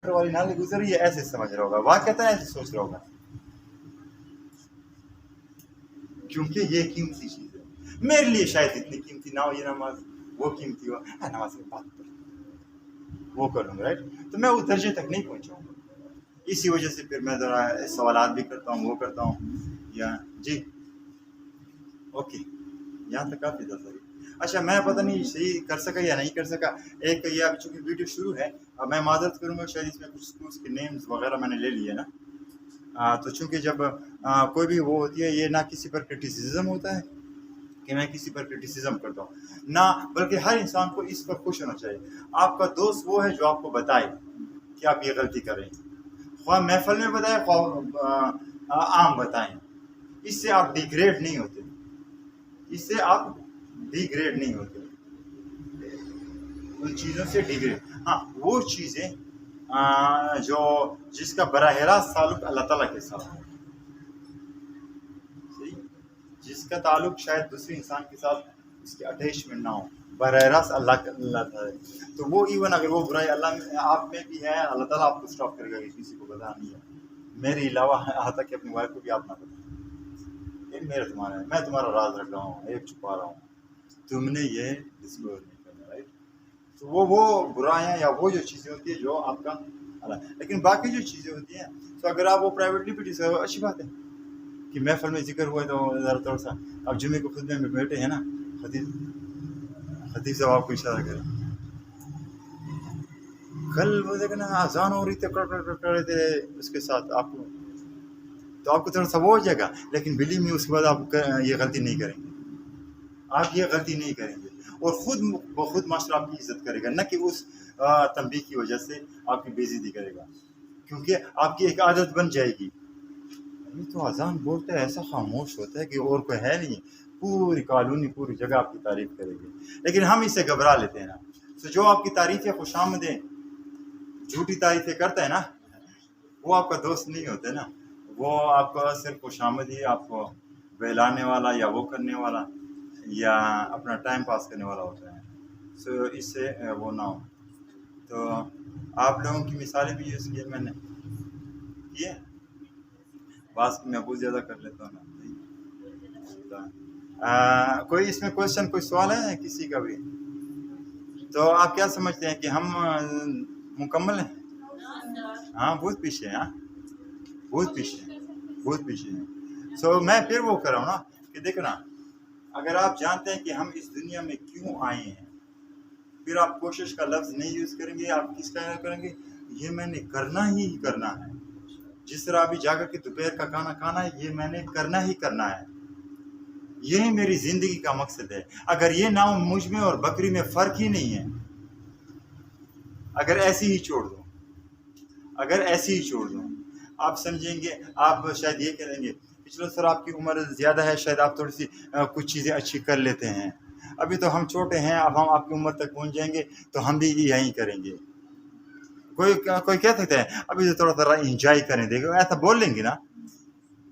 والی نالی گزر یہ ایسے سمجھ رہا ہوگا، واقعتا ایسے سوچ رہا ہوگا، کیونکہ یہ قیمتی چیز ہے میرے لیے، شاید اتنی قیمتی نہ ہو یہ نماز، وہ قیمتی ہو، نماز کی بات وہ کر لوں گا، رائٹ؟ تو میں اس درجے تک نہیں پہنچاؤں گا، اسی وجہ سے پھر میں ذرا سوالات بھی کرتا ہوں، وہ کرتا ہوں، یا جی اوکے یہاں تک کافی تھا سر۔ اچھا میں پتہ نہیں صحیح کر سکا یا نہیں کر سکا، ایک یہ اب چونکہ ویڈیو شروع ہے، اب میں معذرت کروں گا، شاید اس میں کچھ اسکولس کے نیمز وغیرہ میں نے لے لیے نا، تو چونکہ جب کوئی بھی وہ ہوتی ہے، یہ نہ کسی پر کرٹیسزم ہوتا ہے کہ میں کسی پر کرٹیسزم کرتا ہوں، نہ بلکہ ہر انسان کو اس پر خوش ہونا چاہیے۔ آپ کا دوست وہ ہے جو آپ کو بتائے کہ آپ یہ غلطی کریں، خواہ محفل میں بتائیں خواہ عام بتائیں، اس سے آپ ڈیگریڈ نہیں ہوتے، اس سے آپ ڈیگریڈ نہیں ہوتے، ان چیزوں سے ڈیگریڈ، ہاں وہ چیزیں جو جس کا براہ راست تعلق اللہ تعالیٰ کے ساتھ ہے، صحیح، جس کا تعلق شاید دوسرے انسان کے ساتھ اس کے اٹیچمنٹ نہ ہو، براہ راست اللہ تعالیٰ، تو وہ ایون اگر وہ برائی اللہ میں آپ میں بھی ہے، اللہ تعالیٰ آپ کو اسٹاپ کرے گا کہ کسی کو بتا نہیں ہے، میرے علاوہ یہاں تک کہ اپنی وائف کو بھی آپ نہ بتائیں، یہ میرا تمہارا ہے، میں تمہارا راز رکھ رہا ہوں، ایک چھپا رہا ہوں، تم نے یہ ڈسکلوز نہیں کرنا، رائٹ؟ تو وہ برائیاں یا وہ جو چیزیں ہوتی ہیں جو آپ کا اللہ، لیکن باقی جو چیزیں ہوتی ہیں تو اگر آپ وہ پرائیویٹلی بھی ڈسکس، اچھی بات ہے کہ محفل میں ذکر ہوا ہے تو ذرا تھوڑا سا، اب جمعے کو خطبے میں بیٹھے ہیں نا، خطیب صاحب آپ کو اشارہ کریں، کل وہ دیکھنا اذان ہو رہی تھی کر رہے تھے اس کے ساتھ آپ کو، تو آپ کو تھوڑا سا وہ ہو جائے گا، لیکن بلیو میں اس کے بعد آپ یہ غلطی نہیں کریں گے، آپ یہ غلطی نہیں کریں گے، اور خود بخود معاشرہ آپ کی عزت کرے گا، نہ کہ اس تنبیہ کی وجہ سے آپ کی بے عزتی کرے گا، کیونکہ آپ کی ایک عادت بن جائے گی، یہ تو اذان بولتا ہے ایسا خاموش ہوتا ہے کہ اور کوئی ہے نہیں، پوری کالونی پوری جگہ آپ کی تعریف کرے گی، لیکن ہم اس سے گھبرا لیتے ہیں نا، تو جو آپ کی تعریفیں خوش آمدیں جھوٹی تعریفیں کرتا ہے نا، وہ آپ کا دوست نہیں ہوتے نا، وہ آپ کا صرف خوش آمدی آپ کو بہلانے والا یا وہ کرنے والا یا اپنا ٹائم پاس کرنے والا ہوتا ہے، سو اس سے وہ نہ ہو، تو آپ لوگوں کی مثالیں بھی یوز کی میں نے کی ہے، بعض میں بہت زیادہ کر لیتا ہوں نا، کوئی اس میں کوشچن کوئی سوال ہے کسی کا بھی؟ تو آپ کیا سمجھتے ہیں کہ ہم مکمل ہیں؟ ہاں بہت پیچھے ہیں، بہت پیچھے ہیں، بہت پیچھے ہیں، سو میں پھر وہ کر رہا ہوں نا کہ دیکھو نا، اگر آپ جانتے ہیں کہ ہم اس دنیا میں کیوں آئے ہیں، پھر آپ کوشش کا لفظ نہیں یوز کریں گے، آپ کس کا کریں گے، یہ میں نے کرنا ہی کرنا ہے، جس طرح ابھی جا کر کے دوپہر کا کھانا کھانا ہے، یہ میں نے کرنا ہی کرنا ہے، یہی میری زندگی کا مقصد ہے، اگر یہ نہ ہو مجھ میں اور بکری میں فرق ہی نہیں ہے، اگر ایسی ہی چھوڑ دوں، اگر ایسی ہی چھوڑ دوں، آپ سمجھیں گے، آپ شاید یہ کہیں گے پچھلے سر آپ کی عمر زیادہ ہے، شاید آپ تھوڑی سی کچھ چیزیں اچھی کر لیتے ہیں، ابھی تو ہم چھوٹے ہیں، اب ہم آپ کی عمر تک پہنچ جائیں گے تو ہم بھی یہی کریں گے، کوئی کہہ سکتا ہے ابھی تو تھوڑا تھوڑا انجوائے کریں، دیکھو ایسا بول لیں گے نا،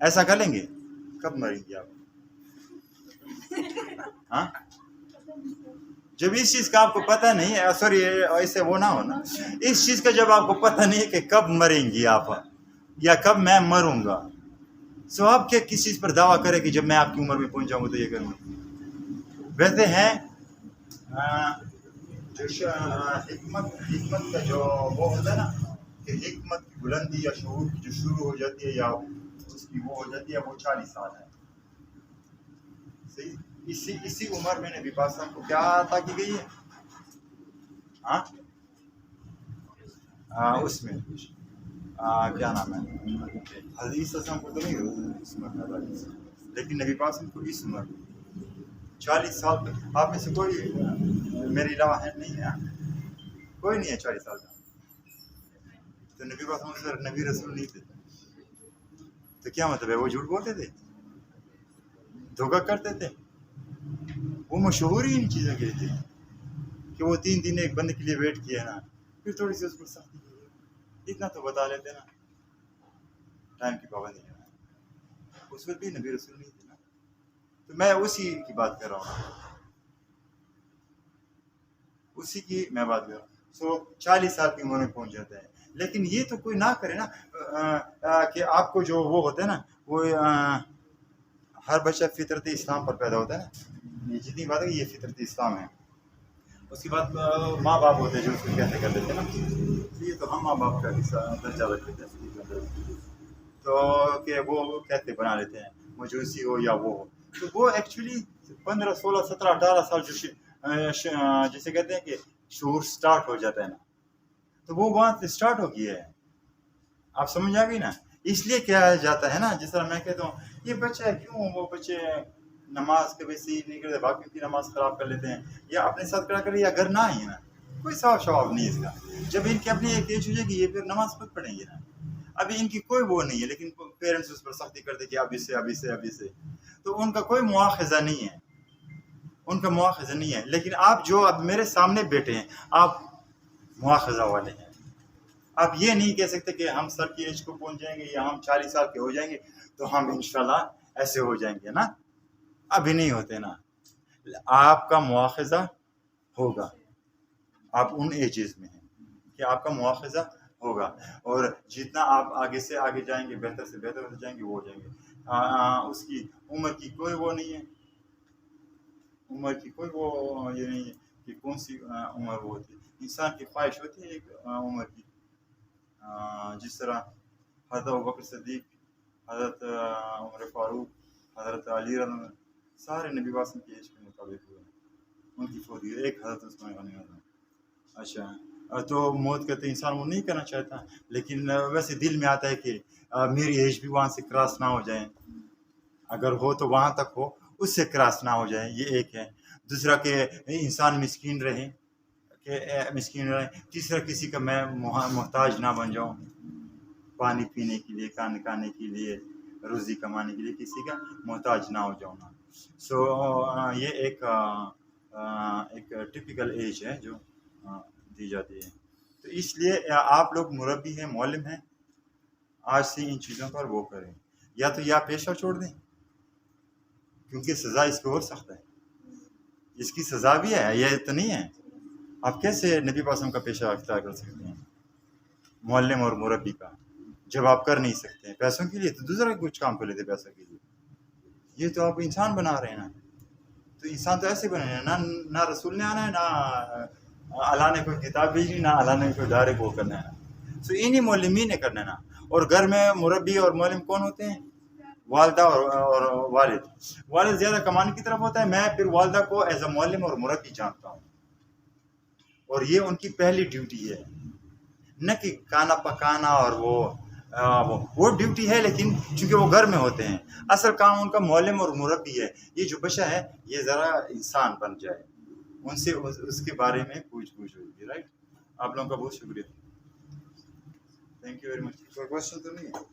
ایسا کر لیں گے، کب مریں گے آپ؟ ہاں جب اس چیز کا آپ کو پتہ نہیں ہے، سوری ایسے وہ نہ ہونا، اس چیز کا جب آپ کو پتہ نہیں ہے کہ کب مریں گی آپ یا کب میں مروں گا، سو آپ کیا کس چیز پر دعویٰ کرے کہ جب میں آپ کی عمر میں پہنچ جاؤں گا تو یہ کروں گا؟ ویسے ہیں جو حکمت کا جو وہ ہوتا ہے نا کہ حکمت کی بلندی یا شعور کی جو شروع ہو جاتی ہے یا اس کی وہ ہو جاتی ہے، وہ 40 سال ہے، صحیح، اسی عمر میں نبی پاک صاحب کو کیا عطا کی گئی ہے، اس میں کیا نام ہے، حدیث اسلام کو تو نہیں اس عمر میں، لیکن نبی پاک صاحب کو اس عمر میں 40 سال تک، آپ میں سے کوئی میری علاوہ ہے نہیں ہے، کوئی نہیں ہے 40 سال کا، تو نبی پاک صاحب نبی رسول نہیں تھے، تو کیا مطلب ہے، وہ جھوٹ بولتے تھے، دھوکہ کرتے تھے، وہ مشہور ہی ان چیزوں کے لیے تھے کہ وہ 3 دن ایک بندے کے لیے ویٹ کیا نا، پھر تھوڑی سی اس کو سختی کی، اتنا تو بتا لیتے نا، ٹائم کی پابندی ہے، اس وقت بھی نبی رسول نہیں تھے نا، تو میں اسی کی بات کر رہا ہوں، اسی کی میں بات کر رہا ہوں، سو 40 سال کی عمر میں پہنچ جاتا ہے، لیکن یہ تو کوئی نہ کرے نا کہ آپ کو جو وہ ہوتا ہے نا وہ ہر بچہ فطرت اسلام پر پیدا ہوتا ہے نا، یہ جتنی بات ہے یہ فطرت اسلام ہے. اس کے بعد ماں باپ ہوتے ہیں جو اس کو کہتے کر دیتے ہیں نا، یہ تو ہم ماں باپ کا حصہ درجہ رکھتے ہیں تو کہ وہ کہتے بنا لیتے ہیں مجوسی ہو یا وہ ہو. تو وہ ایکچولی 15 16 17 18 سال جسے کہتے ہیں کہ شعور سٹارٹ ہو جاتا ہے نا، تو وہ وہاں سے سٹارٹ ہو گیا ہے. آپ سمجھ آ گئی نا، اس لیے کہا جاتا ہے نا، جس طرح میں کہتا ہوں یہ بچہ کیوں وہ بچے نماز کبھی صحیح نہیں کرتے، باقی کی نماز خراب کر لیتے ہیں یا اپنے ساتھ کھڑا کرے یا گھر نہ آئے نا، کوئی ثواب شواب نہیں اس کا. جب ان کی اپنی ایک ایج ہو جائے گی یہ پھر نماز خود پڑھیں گے نا. ابھی ان کی کوئی وہ نہیں ہے، لیکن پیرنٹس اس پر سختی کرتے کہ ابھی سے تو ان کا کوئی مواخذہ نہیں ہے، ان کا مواخذہ نہیں ہے. لیکن آپ جو اب میرے سامنے بیٹھے ہیں آپ مواخذہ والے ہیں. آپ یہ نہیں کہہ سکتے کہ ہم سر کی ایج کو پہنچ جائیں گے یا ہم 40 سال کے ہو جائیں گے تو ہم انشاءاللہ ایسے ہو جائیں گے نا، ابھی نہیں ہوتے نا. آپ کا مواخذہ ہوگا، آپ ان ایجز میں ہیں کہ آپ کا مواخذہ ہوگا، اور جتنا آپ آگے سے آگے جائیں گے بہتر سے بہتر ہو جائیں گے وہ ہو جائیں گے. اس کی عمر کی کوئی وہ نہیں ہے، عمر کی کوئی وہ یہ نہیں ہے کہ کون سی عمر وہ ہوتی ہے. انسان کی خواہش ہوتی ہے ایک عمر کی، جس طرح حضرت ابوبکر صدیق، حضرت عمر فاروق، حضرت علی رضی سارے نبی واسم کی ایج کے مطابق ہوئے، ان کی فوت ہوئی. ایک حضرت عثمان غنی رضی. اچھا تو موت کا تو انسان وہ نہیں کرنا چاہتا، لیکن ویسے دل میں آتا ہے کہ میری ایج بھی وہاں سے کراس نہ ہو جائے، اگر ہو تو وہاں تک ہو، اس سے کراس نہ ہو جائے. یہ ایک ہے. دوسرا کہ انسان مسکین رہے، تیسرا کسی کا میں محتاج نہ بن جاؤں، پانی پینے کے لیے، کھانے کھانے کے لیے، روزی کمانے کے لیے کسی کا محتاج نہ ہو جاؤں نا. سو یہ ایک ٹپیکل ایج ہے جو دی جاتی ہے. تو اس لیے آپ لوگ مربی ہیں، معلم ہیں، آج سے ان چیزوں پر وہ کریں، یا تو یا پیشہ چھوڑ دیں کیونکہ سزا اس کو اور سخت ہے، اس کی سزا بھی ہے، یہ تو نہیں ہے. آپ کیسے نبی پاسم کا پیشہ اختیار کر سکتے ہیں، معلم اور مربی کا، جب آپ کر نہیں سکتے ہیں پیسوں کے لیے تو دوسرا کچھ کام کر لیتے پیسوں کے لیے. یہ تو آپ انسان بنا رہے ہیں نا، تو انسان تو ایسے بنے ہیں نہ رسول نے آنا ہے، نہ اللہ نے کوئی کتاب بھیجی، نہ اللہ نے کوئی ڈائریکٹ وہ کرنا ہے. تو انہی معلمین نے کرنا ہے نا. اور گھر میں مربی اور معلم کون ہوتے ہیں؟ والدہ اور والد. والد زیادہ کمانے کی طرف ہوتا ہے، میں پھر والدہ کو ایز اے معلم اور مربی جانتا ہوں، اور یہ ان کی پہلی ڈیوٹی ہے، نہ کہ کھانا پکانا اور وہ ڈیوٹی ہے، لیکن چونکہ وہ گھر میں ہوتے ہیں اصل کام ان کا معلم اور مربی ہے. یہ جو بچہ ہے یہ ذرا انسان بن جائے، ان سے اس کے بارے میں پوچھ ہوگی. رائٹ. آپ لوگوں کا بہت شکریہ. Thank you very much. کوئی کوشچن تو نہیں ہے؟